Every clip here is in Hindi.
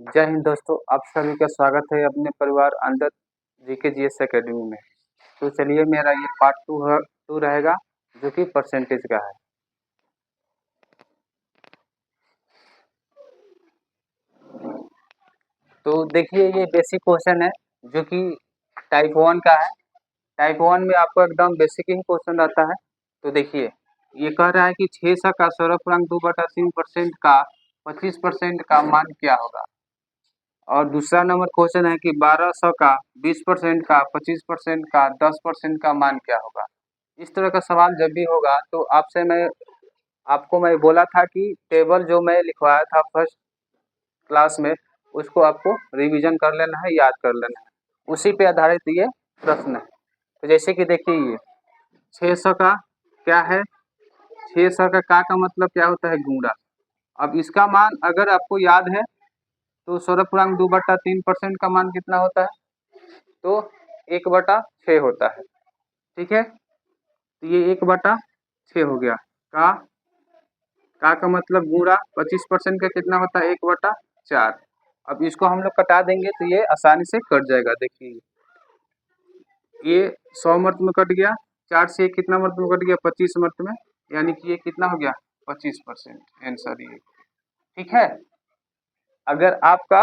जय हिंद दोस्तों, आप सभी का स्वागत है अपने परिवार अंदर जीके जीएस एकेडमी में। तो चलिए, मेरा ये पार्ट टू रहेगा जो कि परसेंटेज का है। तो देखिए, ये बेसिक क्वेश्चन है जो कि टाइप 1 का है। टाइप 1 में आपको एकदम बेसिक ही क्वेश्चन रहता है। तो देखिए, ये कह रहा है कि 600 का सौरभ 2/3% का 25% का मान क्या होगा। और दूसरा नंबर क्वेश्चन है कि 1200 का 20% का 25% का 10% का मान क्या होगा। इस तरह का सवाल जब भी होगा तो मैं बोला था कि टेबल जो मैं लिखवाया था फर्स्ट क्लास में, उसको आपको रिवीजन कर लेना है, याद कर लेना है। उसी पे आधारित ये प्रश्न है। तो जैसे कि देखिए, ये 600 का क्या है, 600 का मतलब क्या होता है, गुणा। अब इसका मान अगर आपको याद है तो 16.2/3% का मान कितना होता है, तो 1/6 होता है। ठीक है, तो ये 1/6 हो गया। का मतलब गुणा 25% का कितना होता है, 1/4। अब इसको हम लोग कटा देंगे तो ये आसानी से कट जाएगा। देखिए, ये 100 मर्त में कट गया, 4 से ये कितना मर्त में कट गया, 25 मर्त में, यानी कि ये कितना हो गया, 25% आंसर ये। ठीक है, अगर आपका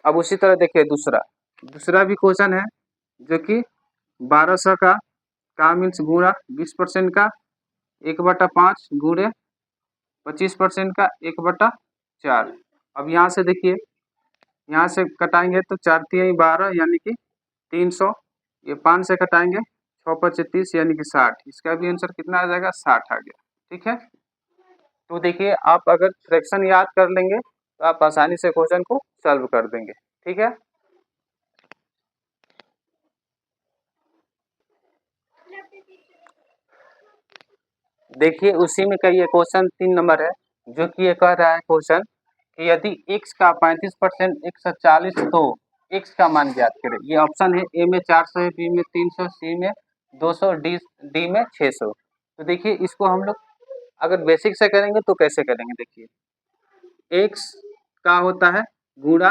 अब उसी तरह देखिए, दूसरा भी क्वेश्चन है जो कि 1200 का मीन्स गुणा 20% का 1/5 गुणे 25% का 1/4। अब यहाँ से देखिए, यहाँ से कटाएंगे तो 4 तिहाई 12 यानी कि 300। ये 5 से कटाएंगे 6×5 30 यानी कि 60। इसका भी आंसर कितना आ जाएगा, 60 आ गया। ठीक है, तो देखिए, आप अगर फ्रैक्शन याद कर लेंगे तो आप आसानी से क्वेश्चन को सॉल्व कर देंगे। ठीक है, देखिए उसी में का ये क्वेश्चन 3 नंबर है जो कि ये कह रहा है क्वेश्चन कि यदि x का 35% 140 तो x का मान ज्ञात करें। ये ऑप्शन है, ए में 400 है, बी में 300, सी में 200, डी में 600। तो देखिए, इसको हम लोग अगर बेसिक से करेंगे तो कैसे करेंगे। देखिए, x का होता है गुणा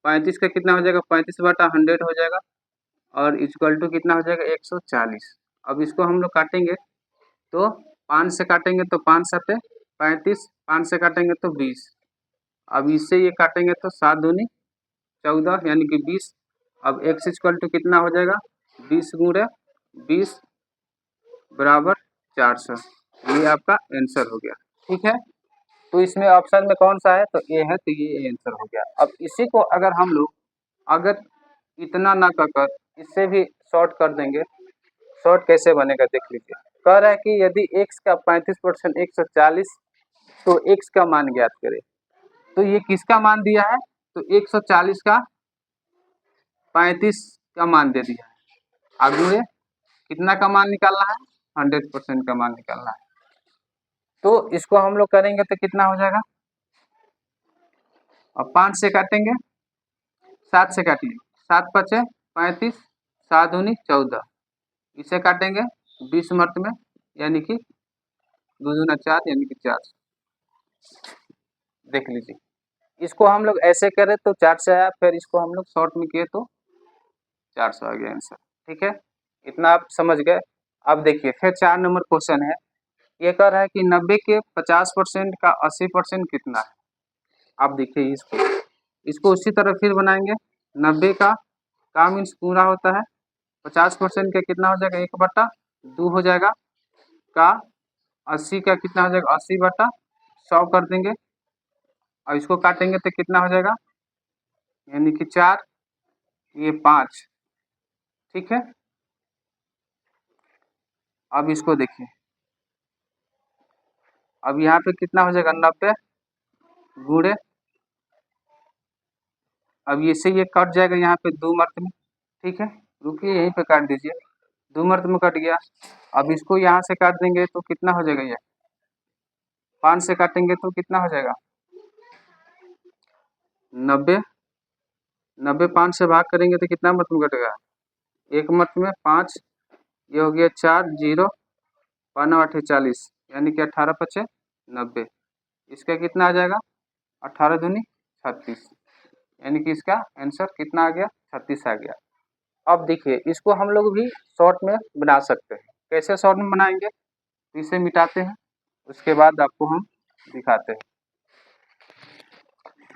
35 का कितना हो जाएगा, 35/100 हो जाएगा, और इक्वल टू कितना हो जाएगा, 140। अब इसको हम लोग काटेंगे तो 5 से काटेंगे तो 5 सते 35, 5 से काटेंगे तो 20। अब इससे ये काटेंगे तो 7 दूनी 14 यानी कि 20। अब x इक्वल टू कितना हो जाएगा, 20 गुणे 20 बराबर 400। ये आपका आंसर हो गया। ठीक है, तो इसमें ऑप्शन में कौन सा है, तो ए है, तो ये आंसर हो गया। अब इसी को अगर हम लोग अगर इतना ना कर इससे भी शॉर्ट कर देंगे, शॉर्ट कैसे बनेगा देख लीजिए। कह रहा है कि यदि x का 35% 140 तो x का मान ज्ञात करें। तो ये किसका मान दिया है, तो 140 का 35 का मान दे दिया है। आगे कितना का मान निकालना है, 100% का मान निकालना है। तो इसको हम लोग करेंगे तो कितना हो जाएगा, अब 5 से काटेंगे, 7 से काटिए, 7 पचे 35, 7 दूनी 14। इसे काटेंगे 20 मर्त में, यानी कि 2 दूना 4 यानी कि 4। देख लीजिए, इसको हम लोग ऐसे करें तो 4 से आया, फिर इसको हम लोग शॉर्ट में किए तो 400 आ गया आंसर। ठीक है, इतना आप समझ गए। अब देखिए, फिर 4 नंबर क्वेश्चन है। ये कह रहा है कि 90 के 50% का 80% कितना है। आप देखिए, इसको उसी तरह फिर बनाएंगे। 90 का मीन्स पूरा होता है, 50% का कितना हो जाएगा, 1/2 हो जाएगा, का 80 का कितना हो जाएगा, 80/100 कर देंगे। और इसको काटेंगे तो कितना हो जाएगा, यानी कि 4, ये 5। ठीक है, अब इसको देखिए, अब यहाँ पे कितना हो जाएगा, 90 गुणे, अब इससे ये कट जाएगा यहाँ पे 2 मर्त में। ठीक है, रुकिए, यहीं पे काट दीजिए, 2 मर्त में कट गया। अब इसको यहाँ से काट देंगे तो कितना हो जाएगा, ये 5 से काटेंगे तो कितना हो जाएगा, 90। 90 5 से भाग करेंगे तो कितना मर्त में कटेगा, 1 मर्त में 5। ये हो गया 4, 0 5 8 40, यानी कि 18 5 90। इसका कितना आ जाएगा, 18 दूनी 36। यानी कि इसका आंसर कितना आ गया, 36 आ गया। अब देखिए इसको हम लोग भी शॉर्ट में बना सकते हैं। कैसे शॉर्ट में बनाएंगे, तो इसे मिटाते हैं, उसके बाद आपको हम दिखाते हैं।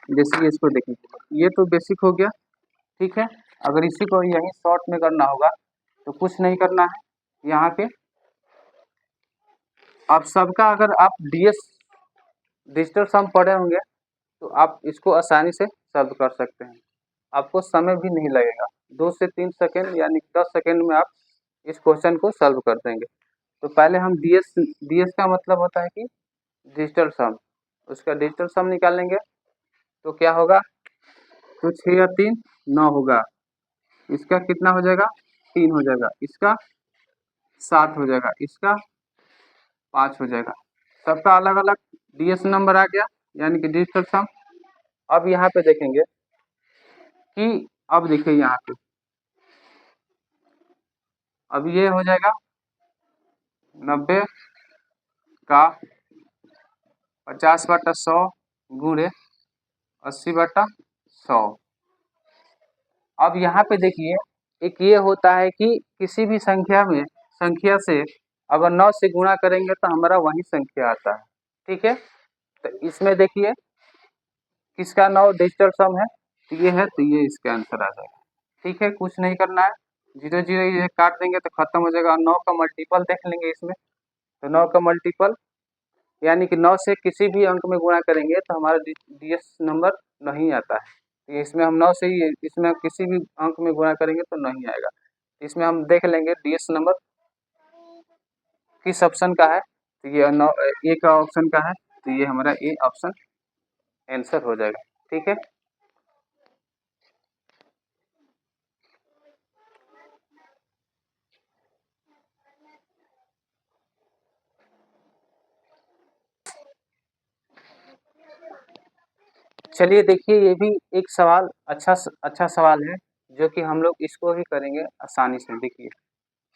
जैसे कि इसको देखिए, ये तो बेसिक हो गया, ठीक है। अगर इसी को यही शॉर्ट में करना होगा तो कुछ नहीं करना है। यहाँ पे आप सबका अगर आप डीएस डिजिटल सम पढ़े होंगे तो आप इसको आसानी से सॉल्व कर सकते हैं। आपको समय भी नहीं लगेगा, 2 से 3 सेकंड यानी 10 सेकंड में आप इस क्वेश्चन को सॉल्व कर देंगे। तो पहले हम डीएस डीएस का मतलब होता है कि डिजिटल सम, उसका डिजिटल सम निकालेंगे तो क्या होगा, तो 6 या 3 9 होगा, इसका कितना हो जाएगा 3 हो जाएगा, इसका 7 हो जाएगा, इसका 5 हो जाएगा। सबका अलग अलग डीएस नंबर आ गया, यानी कि डिजिटल सम। अब यहाँ पे देखेंगे कि अब देखिए यहाँ पे अब ये हो जाएगा 90 का 50/100 गुणे 80/100। अब यहाँ पे देखिए एक ये होता है कि किसी भी संख्या से अगर 9 से गुणा करेंगे तो हमारा वही संख्या आता है, ठीक है। तो इसमें देखिए किसका 9 डिजिटल सम है, तो ये है, तो ये इसका आंसर आ जाएगा, ठीक है। कुछ नहीं करना है, 0 0 ये काट देंगे तो खत्म हो जाएगा। 9 का मल्टीपल देख लेंगे इसमें, तो 9 का मल्टीपल यानी कि 9 से किसी भी अंक में गुणा करेंगे तो हमारा डीएस नंबर नहीं आता है। तो इसमें हम 9 से ही इसमें किसी भी अंक में गुणा करेंगे तो नहीं आएगा। इसमें हम देख लेंगे डीएस नंबर किस ऑप्शन का है, तो ये 9 ए का ऑप्शन का है, तो ये हमारा ए ऑप्शन आंसर हो जाएगा, ठीक है। चलिए देखिए ये भी एक सवाल अच्छा सवाल है, जो कि हम लोग इसको भी करेंगे आसानी से। देखिए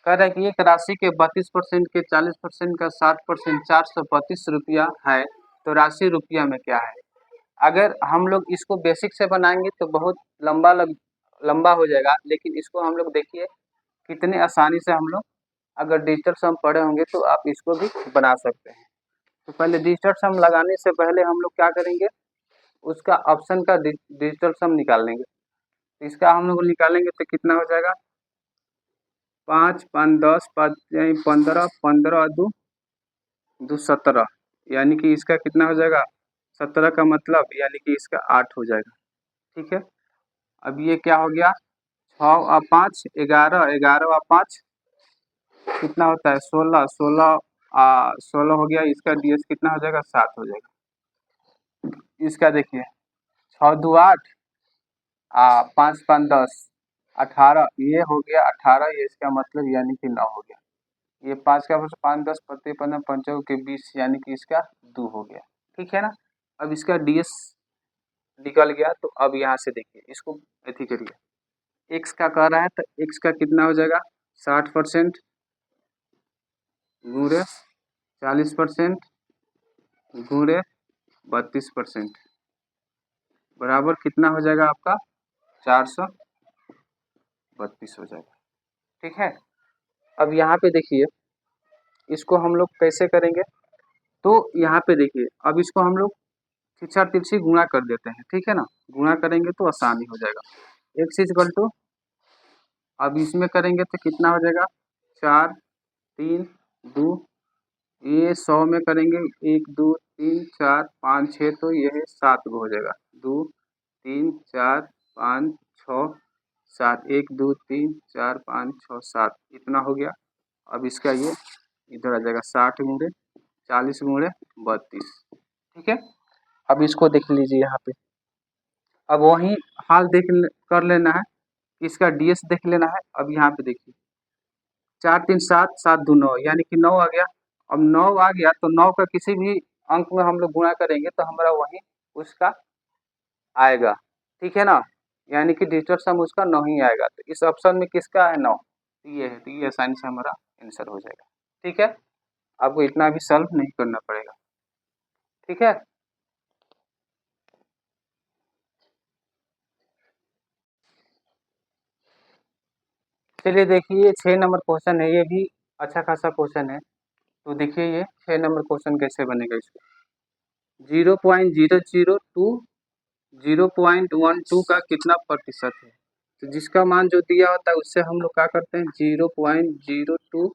कह रहा है कि एक राशि के 32% के 40% का 60% 432 रुपया है, तो राशि रुपया में क्या है। अगर हम लोग इसको बेसिक से बनाएंगे तो बहुत लंबा हो जाएगा, लेकिन इसको हम लोग देखिए कितने आसानी से हम लोग अगर डिजिटल सम पढ़े होंगे तो आप इसको भी बना सकते हैं। तो पहले डिजिटल सम लगाने से पहले हम लोग क्या करेंगे, उसका ऑप्शन का डिजिटल सम निकाल लेंगे। तो इसका हम लोग निकालेंगे तो कितना हो जाएगा, 5 5 10 5 15 15 दो 17, यानी कि इसका कितना हो जाएगा 17 का मतलब यानी कि इसका 8 हो जाएगा, ठीक है। अब ये क्या हो गया, 6 और 5 11, 11 और 5 कितना होता है 16, 16 16 हो गया, इसका डीएस कितना हो जाएगा 7 हो जाएगा। इसका देखिए 6 2 8 5 5 10 18, ये हो गया 18, ये इसका मतलब यानी कि 9 हो गया। ये 5 का 5 10 पत्ते 15 पंचों के 20 यानी कि इसका 2 हो गया, ठीक है ना। अब इसका डीएस निकल गया, तो अब यहाँ से देखिए इसको ऐसे करिए, एक्स का कह रहा है तो एक्स का कितना हो जाएगा 60% गुणे 40% गुणे 32% बराबर कितना हो जाएगा आपका 432 हो जाएगा, ठीक है। अब यहाँ पे देखिए इसको हम लोग कैसे करेंगे, तो यहाँ पे देखिए अब इसको हम लोग शिक्षा तिरछी गुणा कर देते हैं, ठीक है ना। गुणा करेंगे तो आसानी हो जाएगा। एक्स इज इक्वल टू, अब इसमें करेंगे तो कितना हो जाएगा 4 3 2, ये 100 में करेंगे 1 2 3 4 5 6, तो ये है 7 हो जाएगा, 2 3 4 5 6 7, 1 2 3 4 5 6 7 इतना हो गया। अब इसका ये इधर आ जाएगा 60 गुणे 40 गुणे 32, ठीक है। अब इसको देख लीजिए यहाँ पे, अब वही हाल कर लेना है, इसका डीएस देख लेना है। अब यहाँ पे देखिए 4 3 7 7 2 9 यानी कि 9 आ गया। अब 9 आ गया तो 9 का किसी भी अंक में हम लोग गुणा करेंगे तो हमारा वही उसका आएगा, ठीक है ना। यानी कि डिजिटल सम उसका 9 ही आएगा। तो इस ऑप्शन में किसका है 9, तो ये है, तो ये आसानी से हमारा आंसर हो जाएगा, ठीक है। आपको इतना भी सॉल्व नहीं करना पड़ेगा, ठीक है। चलिए देखिए 6 नंबर क्वेश्चन है, ये भी अच्छा खासा क्वेश्चन है। तो देखिए ये 6 नंबर क्वेश्चन कैसे बनेगा इसको। 0.002 0.12 का कितना प्रतिशत है? तो जिसका मान जो दिया होता है उससे हम लोग क्या करते हैं 0.02,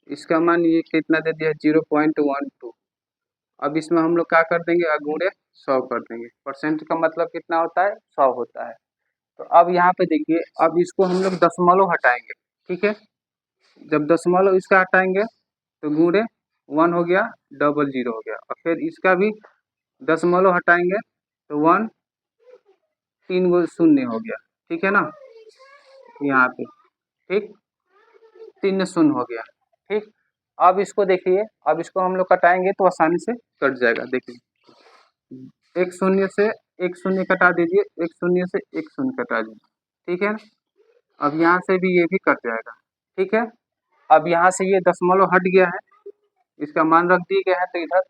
इसका मान ये कितना दे दिया 0.12। अब इसमें हम लोग क्या कर देंगे अगुणे 100 कर देंगे। परसेंट का मतलब कितना होता है 100 होता है। तो अब यहाँ पे देखिए, अब इसको हम लोग दशमलव हटाएंगे, ठीक है। जब दशमलव इसका हटाएंगे तो गुणे 1 हो गया, डबल 0 हो गया, और फिर इसका भी दशमलव हटाएंगे तो 1 3 गो शून्य हो गया, ठीक है ना, यहाँ पे, ठीक, 3 शून्य हो गया, ठीक। अब इसको देखिए, अब इसको हम लोग कटाएंगे तो आसानी से कट जाएगा। देखिए एक शून्य से एक शून्य कटा दीजिए, एक शून्य से एक शून्य कटा दीजिए, ठीक है। अब यहाँ से भी ये भी कट जाएगा, ठीक है। अब यहाँ से ये दशमलव हट गया है, इसका मान रख दिए गया है तो इधर,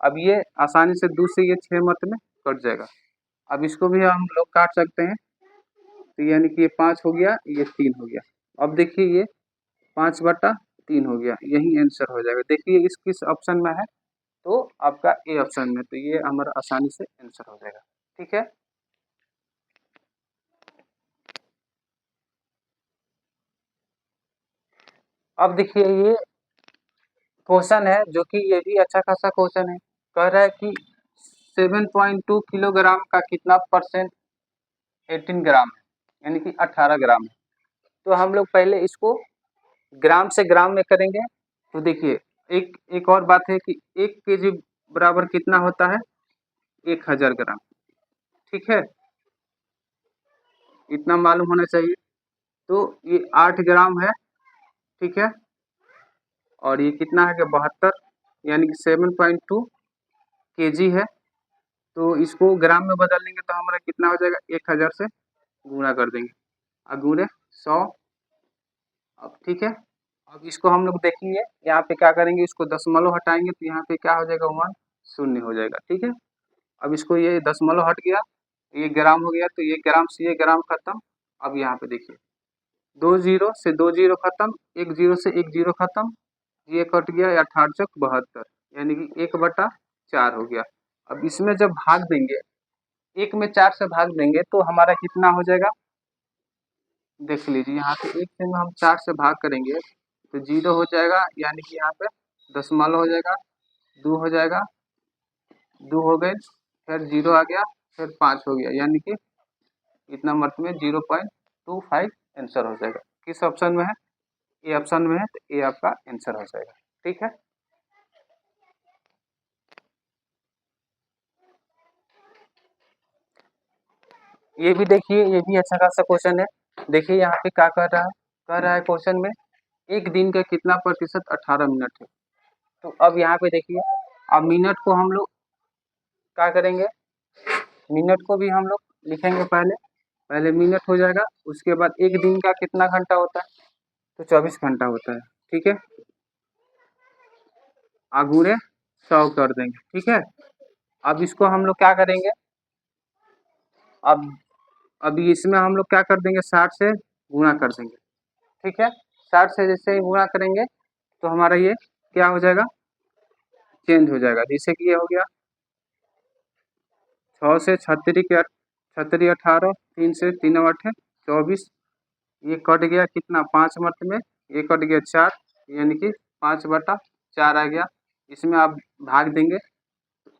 अब ये आसानी से 2 से ये 6 मत में कट जाएगा। अब इसको भी हम लोग काट सकते हैं, तो यानी कि ये 5 हो गया, ये 3 हो गया। अब देखिए ये 5/3 हो गया, यही आंसर हो जाएगा। देखिए इस किस ऑप्शन में है, तो आपका ए ऑप्शन में, तो ये हमारा आसानी से आंसर हो जाएगा, ठीक है। अब देखिए ये क्वेश्चन है जो कि ये भी अच्छा खासा क्वेश्चन है। कह रहा है कि 7.2 किलोग्राम का कितना परसेंट 18 ग्राम है, यानी कि 18 ग्राम है। तो हम लोग पहले इसको ग्राम से ग्राम में करेंगे। तो देखिए एक एक और बात है कि 1 केजी बराबर कितना होता है 1000 ग्राम, ठीक है, इतना मालूम होना चाहिए। तो ये 8 ग्राम है, ठीक है, और ये कितना है कि 72, यानी कि 7.2 केजी है। तो इसको ग्राम में बदल लेंगे तो हमारा कितना हो जाएगा 1000 से गुणा कर देंगे, अगुणे 100। अब ठीक है, अब इसको हम लोग देखेंगे, यहाँ पे क्या करेंगे, इसको दशमलव हटाएंगे तो यहाँ पे क्या हो जाएगा 1 शून्य हो जाएगा, ठीक है। अब इसको ये दशमलव हट गया, ये ग्राम हो गया, तो ये ग्राम से ये ग्राम खत्म। अब यहाँ पे देखिए 2 जीरो से 2 जीरो खत्म, 1 जीरो से 1 जीरो खत्म, ये कट गया, 18 चौक 72, यानी कि 1/4 हो गया। अब इसमें जब भाग देंगे, 1 में 4 से भाग देंगे तो हमारा कितना हो जाएगा, देख लीजिए यहाँ पे 1 से हम 4 से भाग करेंगे तो 0 हो जाएगा, यानी कि यहाँ पे दशमलव हो जाएगा, 2 हो जाएगा, 2 हो गए, फिर 0 आ गया, फिर 5 हो गया, यानी कि इतना मतलब में 0.25 आंसर हो जाएगा। किस ऑप्शन में है, ए ऑप्शन में है, तो ए आपका आंसर हो जाएगा, ठीक है। ये भी देखिए, ये भी अच्छा खासा क्वेश्चन है। देखिए यहाँ पे क्या कह रहा है क्वेश्चन में, एक दिन का कितना प्रतिशत 18 मिनट है। तो अब यहाँ पे देखिए, अब मिनट को हम लोग क्या करेंगे, मिनट को भी हम लोग लिखेंगे, पहले पहले मिनट हो जाएगा, उसके बाद एक दिन का कितना घंटा होता है, तो 24 घंटा होता है, ठीक है, आगुणे 100 कर देंगे, ठीक है। अब इसको हम लोग क्या करेंगे, अब अब इसमें हम लोग क्या कर देंगे 60 से गुणा कर देंगे, ठीक है। 60 से जैसे ही गुणा करेंगे तो हमारा ये क्या हो जाएगा, चेंज हो जाएगा, जैसे कि ये हो गया 6 से 36 के 36 18, 3 से 3 8 24, ये कट गया कितना 5 मत में, ये कट गया 4, यानी कि 5/4 आ गया। इसमें आप भाग देंगे,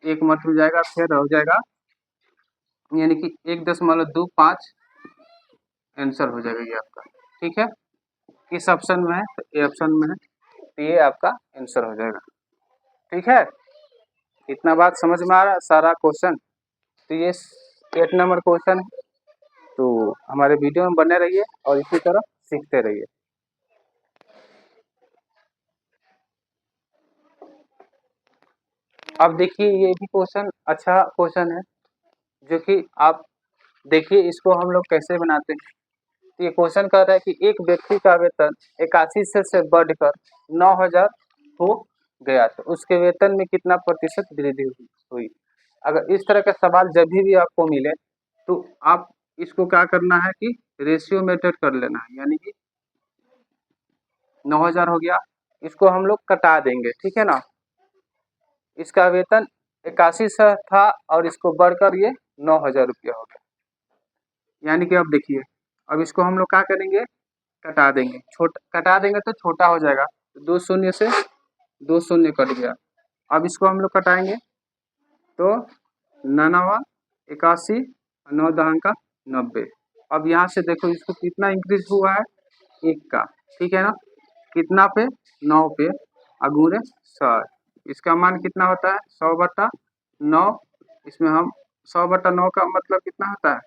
एक मत में जाएगा, फिर हो जाएगा, यानी कि 1.25 आंसर हो जाएगा ये आपका, ठीक है। किस ऑप्शन में है, तो ए ऑप्शन में है, तो ये आपका आंसर हो जाएगा, ठीक है। इतना बात समझ में आ रहा है सारा क्वेश्चन। तो ये 8 नंबर क्वेश्चन है। तो हमारे वीडियो में बने रहिए और इसी तरह सीखते रहिए। अब देखिए ये भी क्वेश्चन अच्छा क्वेश्चन है, जो कि आप देखिए इसको हम लोग कैसे बनाते हैं। तो ये क्वेश्चन कह रहा है कि एक व्यक्ति का वेतन 81 से बढ़कर 9000 हो गया, तो उसके वेतन में कितना प्रतिशत वृद्धि हुई। अगर इस तरह का सवाल जब भी आपको मिले तो आप इसको क्या करना है कि रेशियो मेथड कर लेना है, यानी कि 9,000 हो गया, इसको हम लोग कटा देंगे, ठीक है ना। इसका वेतन 8100 था और इसको बढ़कर ये 9,000 रुपया हो गया। यानी कि अब देखिए, अब इसको हम लोग क्या करेंगे, कटा देंगे। कटा देंगे तो छोटा हो जाएगा, तो 2 शून्य से 2 शून्य कट गया। अब इसको हम लोग कटाएंगे तो 99 81 9 दहन का 90। अब यहाँ से देखो इसको कितना इंक्रीज हुआ है, 1 का, ठीक है ना। कितना पे, 9 पे, अगुणे 100। इसका मान कितना होता है, 100/9। इसमें हम 100/9 का मतलब कितना होता है,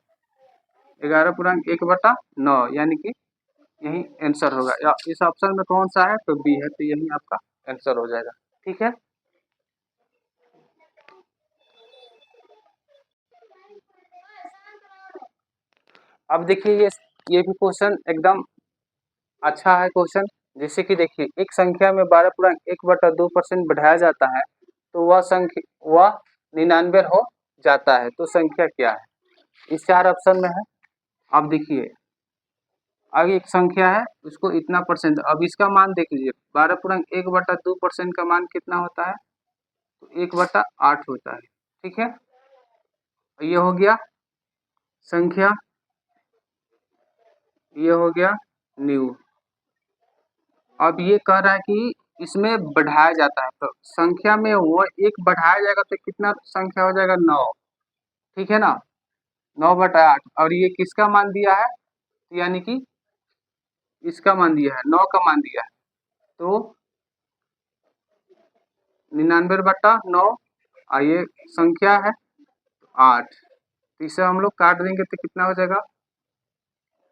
11 पूर्णांक 1/9, यानी कि यही आंसर होगा। या इस ऑप्शन में कौन सा है, तो बी है, तो यही आपका आंसर हो जाएगा, ठीक है। अब देखिए ये भी क्वेश्चन एकदम अच्छा है क्वेश्चन। जैसे कि देखिए, एक संख्या में 12.1/2% बढ़ाया जाता है तो वह 99 हो जाता है, तो संख्या क्या है। इस 4 ऑप्शन में है। अब देखिए, आगे एक संख्या है, उसको इतना परसेंट, अब इसका मान देख लीजिए, 12.1/2% का मान कितना होता है, तो 1/8 होता है, ठीक है। ये हो गया संख्या, ये हो गया न्यू। अब ये कह रहा है कि इसमें बढ़ाया जाता है, तो संख्या में वो एक बढ़ाया जाएगा तो कितना संख्या हो जाएगा, 9, ठीक है ना। 9/8, और ये किसका मान दिया है, यानी कि इसका मान दिया है, 9 का मान दिया है, तो 99/9, और ये संख्या है 8, तो इसे हम लोग काट देंगे तो कितना हो जाएगा,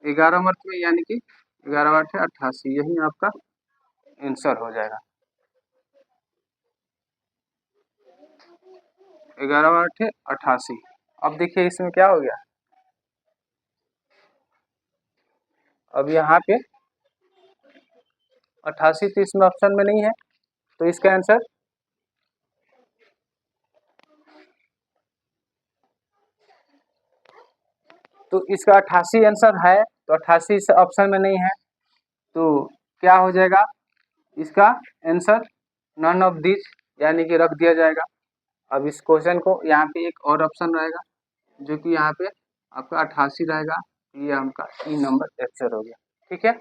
11 मर्त में, यानी कि 11/8 88, यही आपका आंसर हो जाएगा। 11/8 88। अब देखिए इसमें क्या हो गया, अब यहाँ पे 88 तो इसमें ऑप्शन में नहीं है, तो इसका आंसर तो इसका 88 आंसर है, तो 88 इस ऑप्शन में नहीं है, तो क्या हो जाएगा, इसका आंसर नन ऑफ दिस, यानी कि रख दिया जाएगा। अब इस क्वेश्चन को यहाँ पे एक और ऑप्शन रहेगा, जो कि यहाँ पे आपका 88 रहेगा, ये हमका ई नंबर आंसर हो गया, ठीक है।